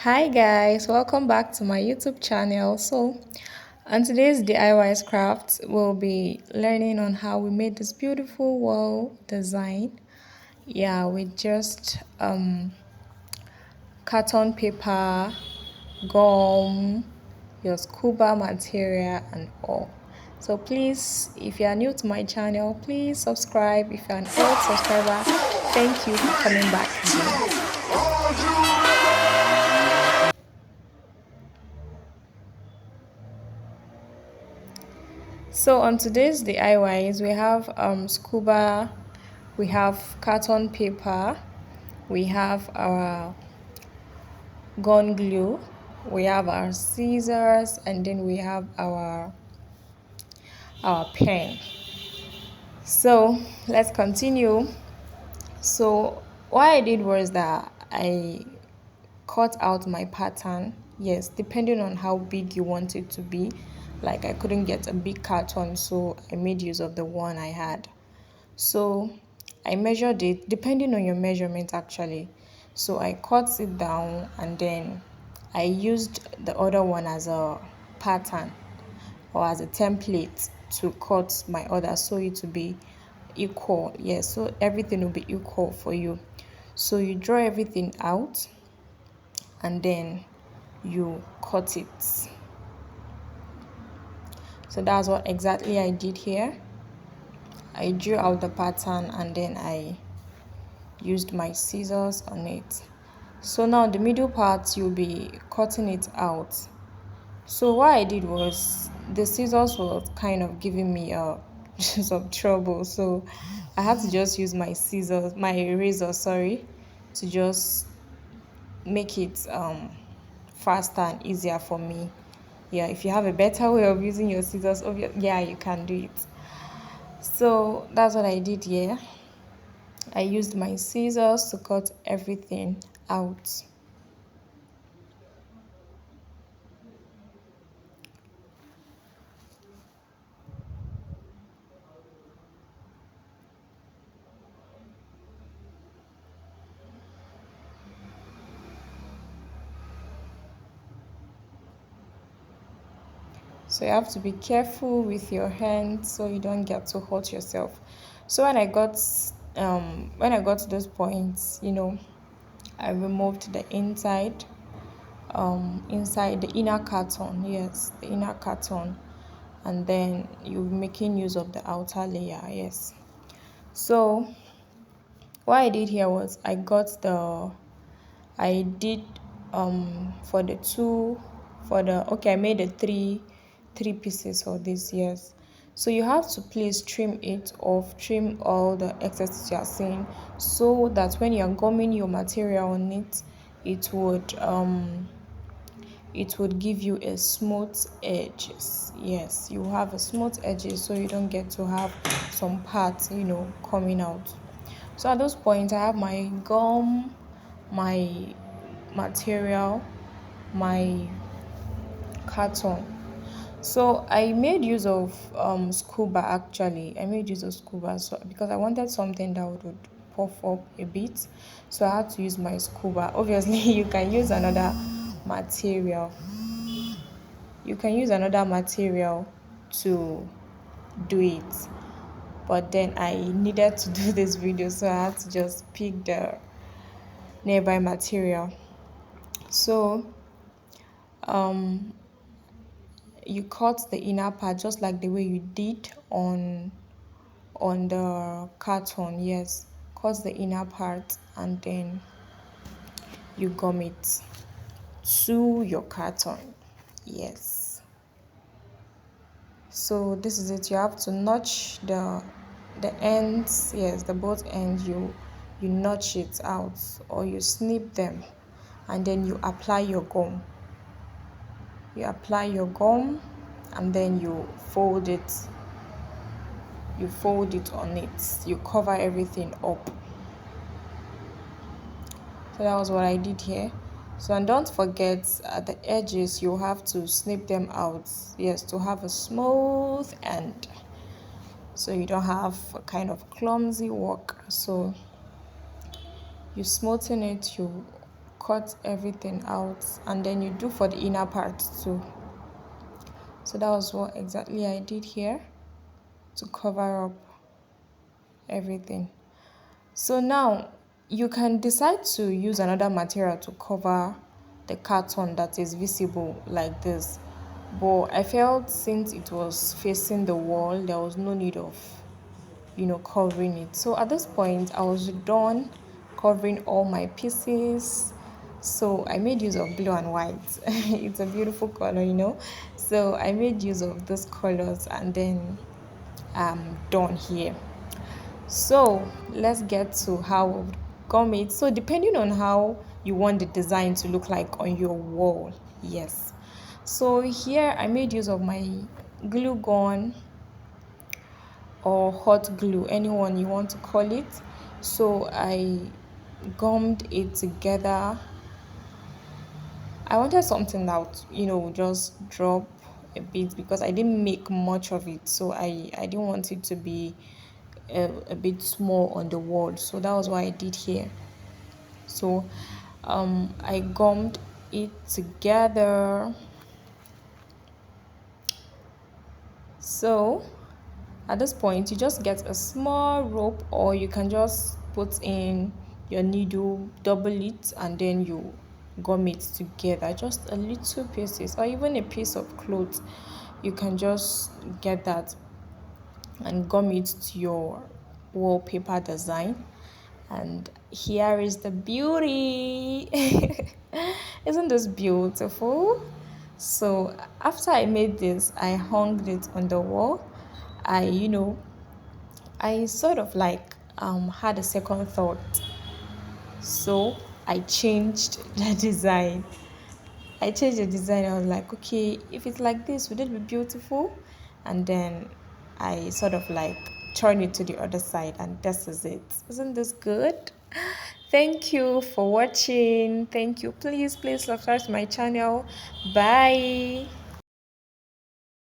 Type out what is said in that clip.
Hi guys, welcome back to my YouTube channel. On today's DIY craft, we'll be learning on how we made this beautiful wall design. Yeah, with just carton paper, gum, your scuba material and all. So please, if you are new to my channel, please subscribe. If you're an old subscriber, thank you for coming back again. So on today's DIYs, we have scuba, we have carton paper, we have our gun glue, we have our scissors, and then we have our pen. So let's continue. So what I did was that I cut out my pattern. Yes, depending on how big you want it to be. Like I couldn't get a big carton, so I made use of the one I had. So I measured it depending on your measurement actually. So I cut it down and then I used the other one as a pattern or as a template to cut my other so it to be equal. Yes, so everything will be equal for you. So you draw everything out and then you cut it. So that's what exactly I did here. I drew out the pattern and then I used my scissors on it. So now the middle part you'll be cutting it out. So what I did was the scissors were kind of giving me some trouble, so I had to just use my scissors, my eraser, sorry, to just make it faster and easier for me. Yeah, if you have a better way of using your scissors, yeah, you can do it. So that's what I did here. I used my scissors to cut everything out. So you have to be careful with your hands so you don't get to hurt yourself. So when I got to those points, I removed the inside the inner carton, yes, the inner carton, and then you're making use of the outer layer, yes. So what I did here was I did for the two for the okay I made the three pieces of this, yes. So you have to please trim it off, trim all the excess you are seeing, so that when you are gumming your material on it, it would give you a smooth edges. Yes, you have a smooth edges so you don't get to have some parts coming out. So at those points I have my gum, my material, my carton. So I made use of scuba actually. I made use of scuba so because I wanted something that would puff up a bit. So I had to use my scuba. Obviously you can use another material. You can use another material to do it. But then I needed to do this video, so I had to just pick the nearby material. So um you cut the inner part just like the way you did on the carton, yes. Cut the inner part and then you gum it to your carton, yes. So this is it. You have to notch the ends, yes, the both ends. You notch it out or you snip them and then you apply your gum. You apply your gum and then you fold it on it. You cover everything up. So that was what I did here. So and don't forget at the edges you have to snip them out, yes, to have a smooth end so you don't have a kind of clumsy work. So you smoothen it, you cut everything out, and then you do for the inner part too. So that was what exactly I did here to cover up everything. So now you can decide to use another material to cover the carton that is visible like this. But I felt since it was facing the wall, there was no need of, covering it. So at this point, I was done covering all my pieces. So I made use of blue and white. It's a beautiful color. So I made use of those colors, and then I'm done here. So let's get to how we gum it. So depending on how you want the design to look like on your wall, yes. So here I made use of my glue gun or hot glue, anyone you want to call it. So I gummed it together. I wanted something that would just drop a bit because I didn't make much of it, so I didn't want it to be a bit small on the wall. So that was what I did here. So I gummed it together. So at this point, you just get a small rope, or you can just put in your needle, double it, and then you gum it together. Just a little pieces, or even a piece of cloth. You can just get that and gum it to your wallpaper design. And here is the beauty. Isn't this beautiful? So after I made this, I hung it on the wall. I sort of like had a second thought. So I changed the design. I was like, okay, if it's like this, would it be beautiful? And then I sort of like turn it to the other side, and this is it. Isn't this good? Thank you for watching. Thank you. Please subscribe to my channel. Bye.